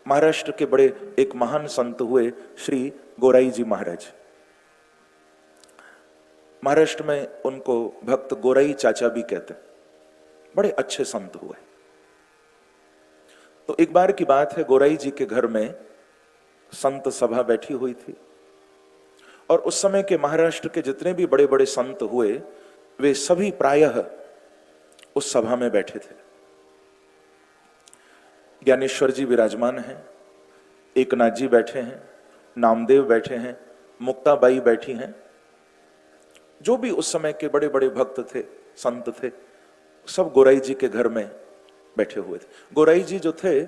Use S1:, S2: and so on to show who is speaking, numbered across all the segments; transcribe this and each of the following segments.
S1: महाराष्ट्र के बड़े एक महान संत हुए श्री गोराई जी महाराज। महाराष्ट्र में उनको भक्त गोराई चाचा भी कहते हैं, बड़े अच्छे संत हुए। तो एक बार की बात है, गोराई जी के घर में संत सभा बैठी हुई थी और उस समय के महाराष्ट्र के जितने भी बड़े बड़े संत हुए वे सभी प्रायः उस सभा में बैठे थे। ज्ञानेश्वर जी विराजमान हैं, एकनाथ जी बैठे हैं, नामदेव बैठे हैं, मुक्ताबाई बैठी हैं। जो भी उस समय के बड़े बड़े भक्त थे, संत थे, सब गोराई जी के घर में बैठे हुए थे। गोराई जी जो थे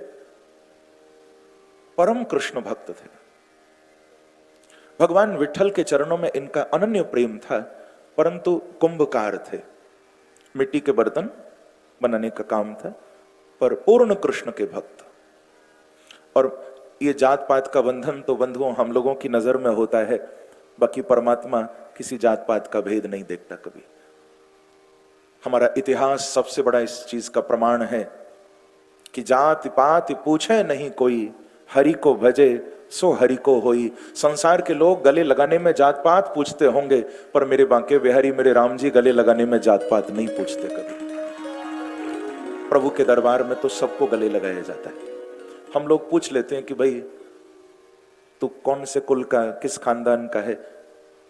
S1: परम कृष्ण भक्त थे। भगवान विठल के चरणों में इनका अनन्य प्रेम था, परंतु कुंभकार थे, मिट्टी के बर्तन बनाने का काम था, पर पूर्ण कृष्ण के भक्त। और ये जात पात का बंधन तो बंधुओं हम लोगों की नजर में होता है, बाकी परमात्मा किसी जात पात का भेद नहीं देखता कभी। हमारा इतिहास सबसे बड़ा इस चीज का प्रमाण है कि जात पात पूछे नहीं कोई, हरि को भजे सो हरि को होई। संसार के लोग गले लगाने में जात पात पूछते होंगे, पर मेरे बांके बिहारी मेरे राम जी गले लगाने में जात पात नहीं पूछते कभी। प्रभु के दरबार में तो सबको गले लगाया जाता है। हम लोग पूछ लेते हैं कि भाई तू कौन से कुल का, किस खानदान का है।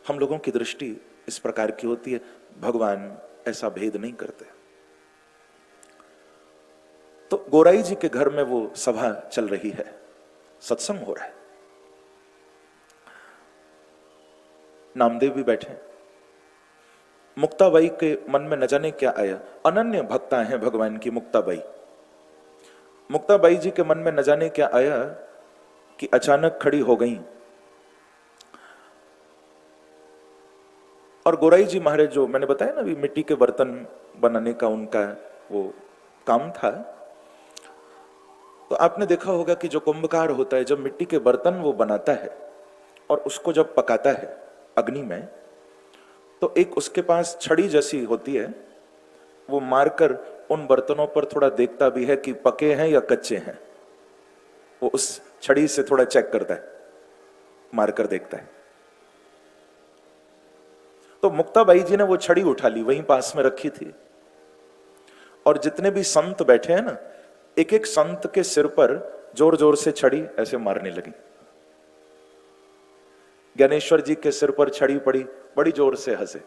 S1: हम लोगों की दृष्टि इस प्रकार की होती है, भगवान ऐसा भेद नहीं करते। तो गोराई जी के घर में वो सभा चल रही है, सत्संग हो रहा है। नामदेव भी बैठे। मुक्ताबाई के मन में न जाने क्या आया, अनन्य भक्ता है भगवान की मुक्ताबाई। मुक्ताबाई जी के मन में न जाने क्या आया कि अचानक खड़ी हो गई और गोराई जी महाराज, जो मैंने बताया ना, अभी मिट्टी के बर्तन बनाने का उनका वो काम था। तो आपने देखा होगा कि जो कुंभकार होता है, जब मिट्टी के बर्तन वो बनाता है और उसको जब पकाता है अग्नि में, तो एक उसके पास छड़ी जैसी होती है, वो मारकर उन बर्तनों पर थोड़ा देखता भी है कि पके हैं या कच्चे हैं। वो उस छड़ी से थोड़ा चेक करता है, मारकर देखता है। तो मुक्ताबाई जी ने वो छड़ी उठा ली, वहीं पास में रखी थी, और जितने भी संत बैठे हैं ना, एक एक संत के सिर पर जोर जोर से छड़ी ऐसे मारने लगी। ज्ञानेश्वर जी के सिर पर छड़ी पड़ी, बड़ी जोर से हंसे।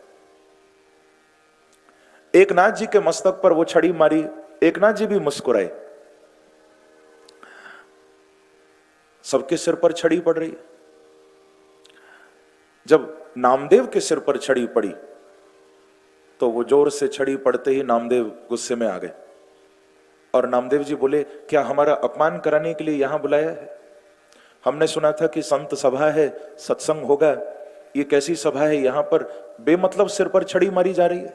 S1: एकनाथ जी के मस्तक पर वो छड़ी मारी, एकनाथ जी भी मुस्कुराए। सबके सिर पर छड़ी पड़ रही है। जब नामदेव के सिर पर छड़ी पड़ी तो वो जोर से छड़ी पड़ते ही नामदेव गुस्से में आ गए और नामदेव जी बोले, क्या हमारा अपमान कराने के लिए यहां बुलाया है? हमने सुना था कि संत सभा है, सत्संग होगा, ये कैसी सभा है? यहां पर बेमतलब सिर पर छड़ी मारी जा रही है,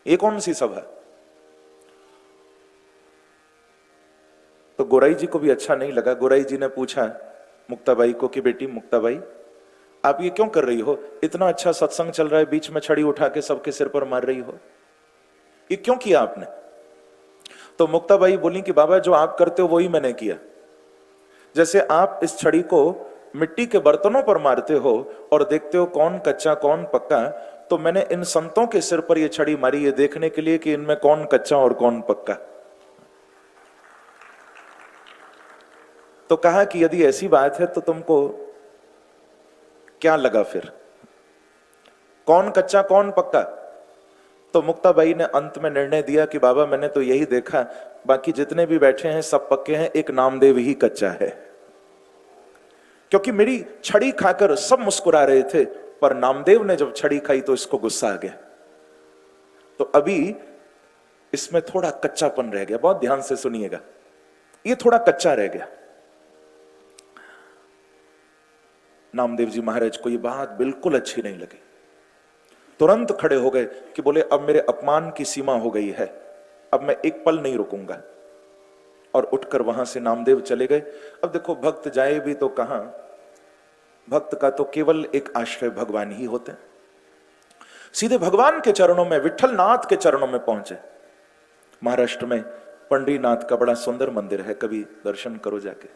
S1: ये कौन सी सभा? तो गोराई जी को भी अच्छा नहीं लगा। गोराई जी ने पूछा मुक्ताबाई को कि बेटी मुक्ताबाई, आप ये क्यों कर रही हो? इतना अच्छा सत्संग चल रहा है, बीच में छड़ी उठा के सबके सिर पर मार रही हो, ये क्यों किया आपने? तो मुक्ताबाई बोली कि बाबा, जो आप करते हो वही मैंने किया। जैसे आप इस छड़ी को मिट्टी के बर्तनों पर मारते हो और देखते हो कौन कच्चा कौन पक्का, तो मैंने इन संतों के सिर पर यह छड़ी मारी है देखने के लिए कि इनमें कौन कच्चा और कौन पक्का। तो कहा कि यदि ऐसी बात है तो तुमको क्या लगा फिर, कौन कच्चा कौन पक्का? तो मुक्ताबाई ने अंत में निर्णय दिया कि बाबा, मैंने तो यही देखा, बाकी जितने भी बैठे हैं सब पक्के हैं, एक नामदेव ही कच्चा है। क्योंकि मेरी छड़ी खाकर सब मुस्कुरा रहे थे, पर नामदेव ने जब छड़ी खाई तो इसको गुस्सा आ गया। तो अभी इसमें थोड़ा कच्चापन रह गया। बहुत ध्यान से सुनिएगा, ये थोड़ा कच्चा रह गया। नामदेव जी महाराज को ये बात बिल्कुल अच्छी नहीं लगी। तुरंत खड़े हो गए कि बोले, अब मेरे अपमान की सीमा हो गई है, अब मैं एक पल नहीं रुकूंगा। और उठकर वहां से नामदेव चले गए। अब देखो, भक्त जाए भी तो कहां, भक्त का तो केवल एक आश्रय भगवान ही होते हैं। सीधे भगवान के चरणों में, विठल नाथ के चरणों में पहुंचे। महाराष्ट्र में पंडरीनाथ का बड़ा सुंदर मंदिर है, कभी दर्शन करो जाके।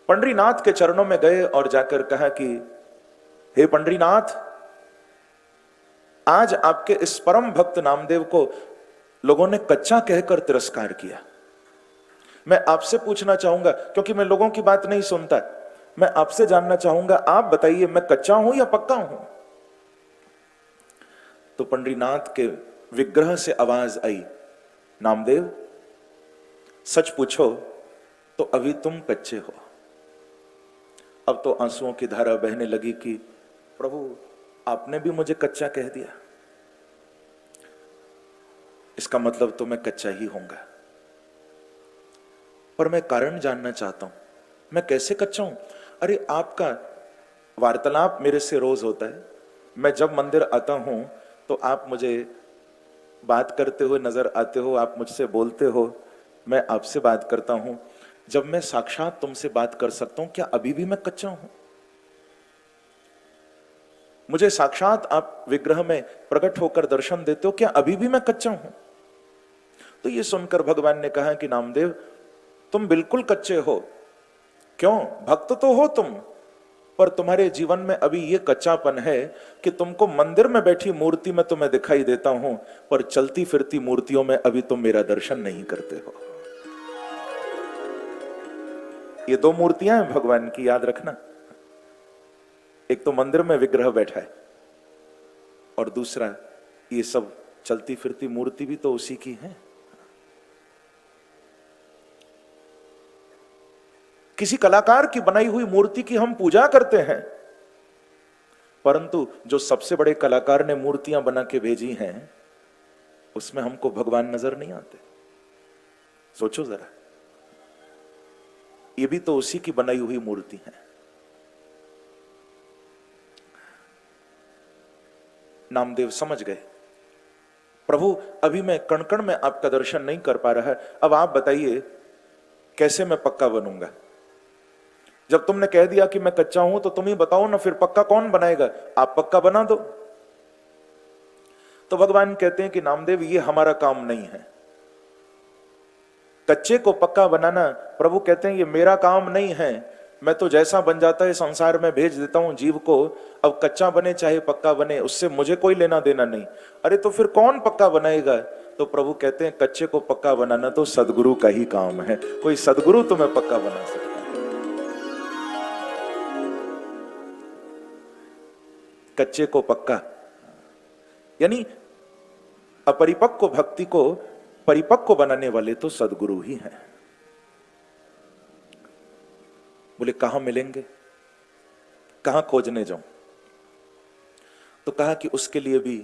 S1: पंडरीनाथ के चरणों में गए और जाकर कहा कि हे पंडरीनाथ, आज आपके इस परम भक्त नामदेव को लोगों ने कच्चा कहकर तिरस्कार किया। मैं आपसे पूछना चाहूंगा, क्योंकि मैं लोगों की बात नहीं सुनता, मैं आपसे जानना चाहूंगा, आप बताइए मैं कच्चा हूं या पक्का हूं? तो पंडरीनाथ के विग्रह से आवाज आई, नामदेव सच पूछो तो अभी तुम कच्चे हो। अब तो आंसुओं की धारा बहने लगी कि प्रभु आपने भी मुझे कच्चा कह दिया, इसका मतलब तो मैं कच्चा ही होऊंगा। पर मैं कारण जानना चाहता हूं, मैं कैसे कच्चा हूं? अरे आपका वार्तालाप मेरे से रोज होता है, मैं जब मंदिर आता हूं तो आप मुझे बात करते हुए नजर आते हो, आप मुझसे बोलते हो, मैं आपसे बात करता हूं। जब मैं साक्षात तुमसे बात कर सकता हूं, क्या अभी भी मैं कच्चा हूं? मुझे साक्षात आप विग्रह में प्रकट होकर दर्शन देते हो, क्या अभी भी मैं कच्चा हूं? तो ये सुनकर भगवान ने कहा कि नामदेव तुम बिल्कुल कच्चे हो। क्यों? भक्त तो हो तुम, पर तुम्हारे जीवन में अभी ये कच्चापन है कि तुमको मंदिर में बैठी मूर्ति में तो मैं दिखाई देता हूं, पर चलती फिरती मूर्तियों में अभी तुम मेरा दर्शन नहीं करते हो। ये दो मूर्तियां हैं भगवान की, याद रखना। एक तो मंदिर में विग्रह बैठा है, और दूसरा ये सब चलती फिरती मूर्ति भी तो उसी की है। किसी कलाकार की बनाई हुई मूर्ति की हम पूजा करते हैं, परंतु जो सबसे बड़े कलाकार ने मूर्तियां बना के भेजी हैं, उसमें हमको भगवान नजर नहीं आते। सोचो जरा, ये भी तो उसी की बनाई हुई मूर्ति है। नामदेव समझ गए, प्रभु अभी मैं कण कण में आपका दर्शन नहीं कर पा रहा है, अब आप बताइए कैसे मैं पक्का बनूंगा। जब तुमने कह दिया कि मैं कच्चा हूं तो तुम ही बताओ ना, फिर पक्का कौन बनाएगा? आप पक्का बना दो। तो भगवान कहते हैं कि नामदेव ये हमारा काम नहीं है, कच्चे को पक्का बनाना। प्रभु कहते हैं ये मेरा काम नहीं है, मैं तो जैसा बन जाता है संसार में भेज देता हूं जीव को, अब कच्चा बने चाहे पक्का बने उससे मुझे कोई लेना देना नहीं। अरे तो फिर कौन पक्का बनाएगा? तो प्रभु कहते हैं कच्चे को पक्का बनाना तो सदगुरु का ही काम है, कोई सदगुरु तुम्हें पक्का बना सकता है। कच्चे को पक्का, यानी अपरिपक्व भक्ति को परिपक्व बनाने वाले तो सदगुरु ही हैं। बोले कहां मिलेंगे, कहां खोजने जाऊं? तो कहा कि उसके लिए भी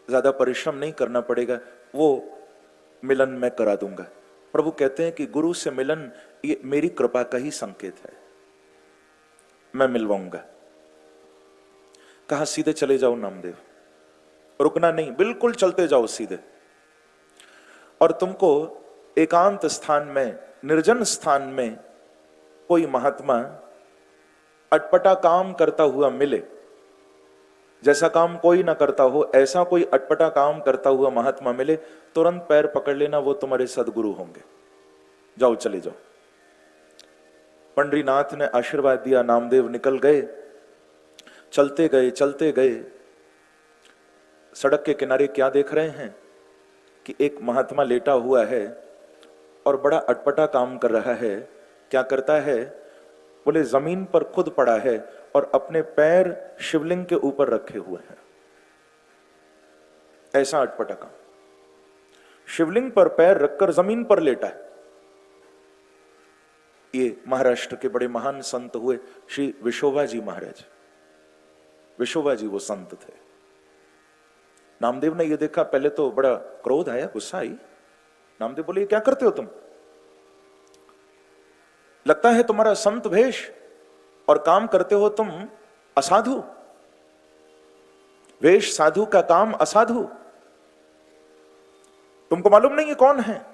S1: ज्यादा परिश्रम नहीं करना पड़ेगा, वो मिलन मैं करा दूंगा। प्रभु कहते हैं कि गुरु से मिलन ये मेरी कृपा का ही संकेत है, मैं मिलवाऊंगा। कहा सीधे चले जाओ नामदेव, रुकना नहीं, बिल्कुल चलते जाओ सीधे, और तुमको एकांत स्थान में, निर्जन स्थान में कोई महात्मा अटपटा काम करता हुआ मिले, जैसा काम कोई ना करता हो, ऐसा कोई अटपटा काम करता हुआ महात्मा मिले, तुरंत पैर पकड़ लेना, वो तुम्हारे सदगुरु होंगे। जाओ चले जाओ। पंडरीनाथ ने आशीर्वाद दिया, नामदेव निकल गए। चलते गए चलते गए, सड़क के किनारे क्या देख रहे हैं कि एक महात्मा लेटा हुआ है और बड़ा अटपटा काम कर रहा है। क्या करता है? बोले जमीन पर खुद पड़ा है और अपने पैर शिवलिंग के ऊपर रखे हुए हैं। ऐसा अटपटा काम, शिवलिंग पर पैर रखकर जमीन पर लेटा है। ये महाराष्ट्र के बड़े महान संत हुए श्री विशोबा जी महाराज। विशोबा जी वो संत थे। नामदेव ने ये देखा, पहले तो बड़ा क्रोध आया, गुस्सा आई। नामदेव बोले क्या करते हो तुम? लगता है तुम्हारा संत भेष और काम करते हो तुम असाधु। वेश साधु का काम असाधु। तुमको मालूम नहीं ये कौन है?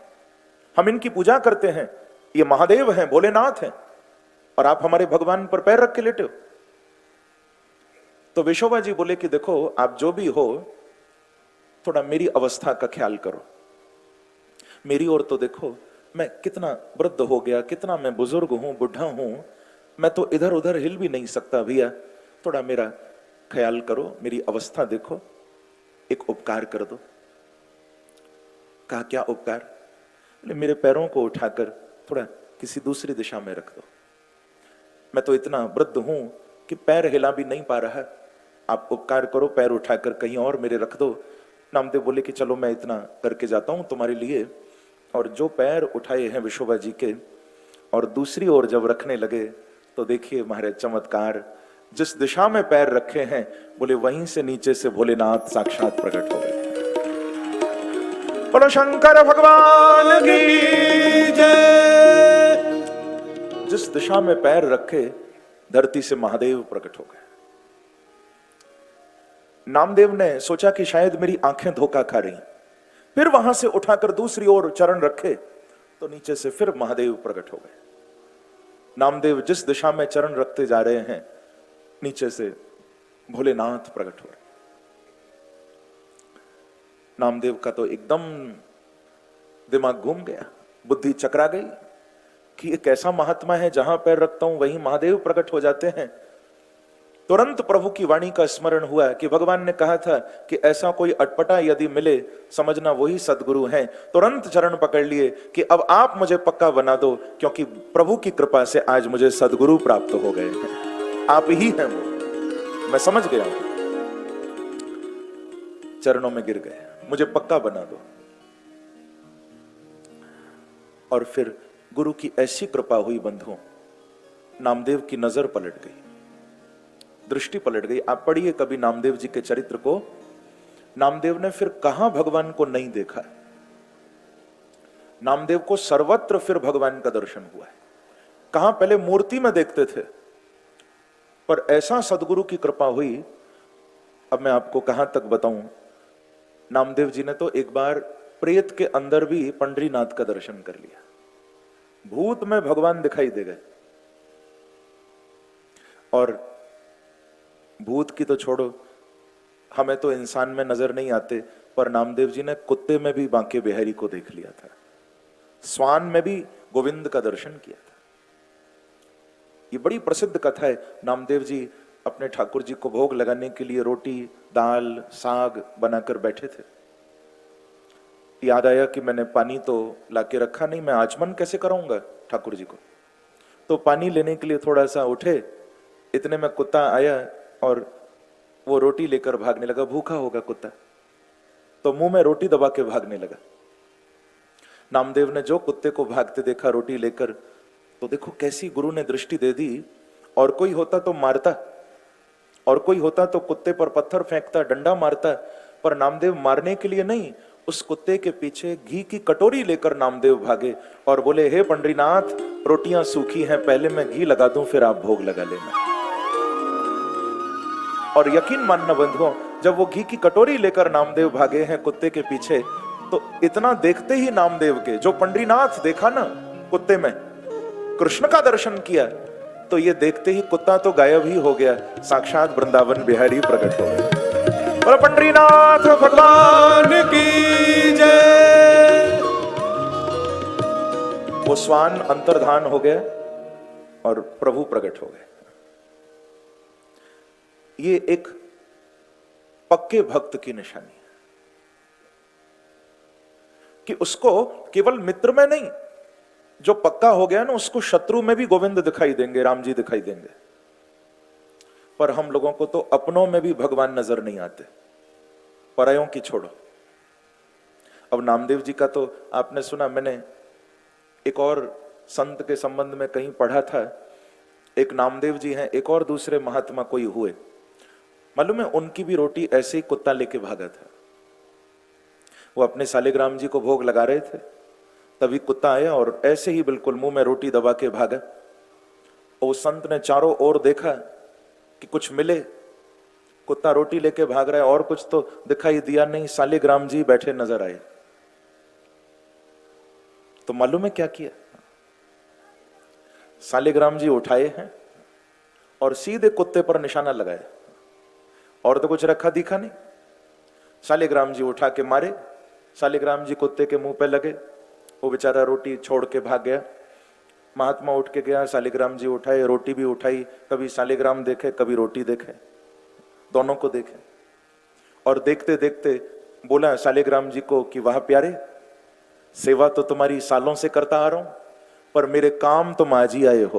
S1: हम इनकी पूजा करते हैं, ये महादेव हैं, भोलेनाथ हैं, और आप हमारे भगवान पर पैर रख के लेटे हो। तो विशोबा जी बोले कि देखो आप जो भी हो, थोड़ा मेरी अवस्था का ख्याल करो, मेरी ओर तो देखो। मैं कितना वृद्ध हो गया, कितना मैं बुजुर्ग हूं, बुढ़ा हूं, मैं तो इधर उधर हिल भी नहीं सकता, भैया थोड़ा मेरा ख्याल करो, मेरी अवस्था देखो, एक उपकार कर दो। कहा क्या उपकार? बोले मेरे पैरों को उठाकर थोड़ा किसी दूसरी दिशा में रख दो, मैं तो इतना वृद्ध हूं कि पैर हिला भी नहीं पा रहा, आप उपकार करो, पैर उठाकर कहीं और मेरे रख दो। नामदेव बोले कि चलो मैं इतना करके जाता हूं तुम्हारे लिए। और जो पैर उठाए हैं विशोबा जी के और दूसरी ओर जब रखने लगे तो देखिए महाराज चमत्कार, जिस दिशा में पैर रखे हैं बोले वहीं से नीचे से भोलेनाथ साक्षात प्रकट हो गए। बोलो शंकर भगवान की जय। जिस दिशा में पैर रखे धरती से महादेव प्रकट हो गए। नामदेव ने सोचा कि शायद मेरी आंखें धोखा खा रही, फिर वहां से उठाकर दूसरी ओर चरण रखे तो नीचे से फिर महादेव प्रकट हो गए। नामदेव जिस दिशा में चरण रखते जा रहे हैं नीचे से भोलेनाथ प्रकट हो रहे। नामदेव का तो एकदम दिमाग घूम गया, बुद्धि चकरा गई कि ये कैसा महात्मा है, जहां पैर रखता हूं वहीं महादेव प्रकट हो जाते हैं। तुरंत प्रभु की वाणी का स्मरण हुआ कि भगवान ने कहा था कि ऐसा कोई अटपटा यदि मिले समझना वही सदगुरु हैं। तुरंत चरण पकड़ लिए कि अब आप मुझे पक्का बना दो, क्योंकि प्रभु की कृपा से आज मुझे सदगुरु प्राप्त हो गए हैं, आप ही हैं वो, मैं समझ गया हूं। चरणों में गिर गए, मुझे पक्का बना दो। और फिर गुरु की ऐसी कृपा हुई बंधुओं, नामदेव की नजर पलट गई, दृष्टि पलट गई। आप पढ़िए कभी नामदेव जी के चरित्र को, नामदेव ने फिर कहां भगवान को नहीं देखा। नामदेव को सर्वत्र फिर भगवान का दर्शन हुआ है। कहां पहले मूर्ति में देखते थे, पर ऐसा सदगुरु की कृपा हुई। अब मैं आपको कहां तक बताऊं, नामदेव जी ने तो एक बार प्रेत के अंदर भी पंडरीनाथ का दर्शन कर लिया, भूत में भगवान दिखाई दे गए। और भूत की तो छोड़ो, हमें तो इंसान में नजर नहीं आते, पर नामदेव जी ने कुत्ते में भी बांके बिहारी को देख लिया था, स्वान में भी गोविंद का दर्शन किया था। ये बड़ी प्रसिद्ध कथा है। नामदेव जी अपने ठाकुर जी को भोग लगाने के लिए रोटी दाल साग बनाकर बैठे थे। याद आया कि मैंने पानी तो लाके रखा नहीं, मैं आचमन कैसे कराऊंगा ठाकुर जी को। तो पानी लेने के लिए थोड़ा सा उठे, इतने में कुत्ता आया और वो रोटी लेकर भागने लगा। भूखा होगा कुत्ता, तो मुंह में रोटी दबा के भागने लगा। नामदेव ने जो कुत्ते को भागते देखा रोटी लेकर, तो देखो कैसी गुरु ने दृष्टि दे दी। और कोई होता तो मारता, और कोई होता तो कुत्ते पर पत्थर फेंकता, डंडा मारता, पर नामदेव मारने के लिए नहीं, उस कुत्ते के पीछे घी की कटोरी लेकर नामदेव भागे और बोले, हे पंडरीनाथ, रोटियां सूखी हैं, पहले मैं घी लगा दूं, फिर आप भोग लगा लेना। और यकीन मानना बंधुओं, जब वो घी की कटोरी लेकर नामदेव भागे हैं कुत्ते के पीछे, तो इतना देखते ही नामदेव के जो पंडरीनाथ देखा ना कुत्ते में, कृष्ण का दर्शन किया, तो ये देखते ही कुत्ता तो गायब ही हो गया, साक्षात वृंदावन बिहारी प्रकट हो गए। बोलो पंडरीनाथ भगवान की जय। वो स्वान अंतर्धान हो गया और प्रभु प्रकट हो गए। ये एक पक्के भक्त की निशानी है कि उसको केवल मित्र में नहीं, जो पक्का हो गया ना, उसको शत्रु में भी गोविंद दिखाई देंगे, राम जी दिखाई देंगे। पर हम लोगों को तो अपनों में भी भगवान नजर नहीं आते, परायों की छोड़ो। अब नामदेव जी का तो आपने सुना, मैंने एक और संत के संबंध में कहीं पढ़ा था, एक नामदेव जी हैं, एक और दूसरे महात्मा कोई हुए, मालूम है उनकी भी रोटी ऐसे ही कुत्ता लेके भागा था। वो अपने सालिग्राम जी को भोग लगा रहे थे, तभी कुत्ता आया और ऐसे ही बिल्कुल मुंह में रोटी दबा के भागा। और उस संत ने चारों ओर देखा कि कुछ मिले, कुत्ता रोटी लेके भाग रहा है और कुछ तो दिखाई दिया नहीं, सालिग्राम जी बैठे नजर आए। तो मालूम है क्या किया, सालिग्राम जी उठाए हैं और सीधे कुत्ते पर निशाना लगाया, और तो कुछ रखा दिखा नहीं। सालिग्राम जी उठा के मारे, सालिग्राम जी कुत्ते के मुंह पे लगे, वो बेचारा रोटी छोड़ के भाग गया। महात्मा उठ के गया, शालिग्राम जी उठाए, रोटी भी उठाई, कभी शालिग्राम देखे कभी रोटी देखे, दोनों को देखे, और देखते देखते बोला शालिग्राम जी को कि वाह प्यारे, सेवा तो तुम्हारी सालों से करता आ रहा हूं, पर मेरे काम तुम आज ही आए हो।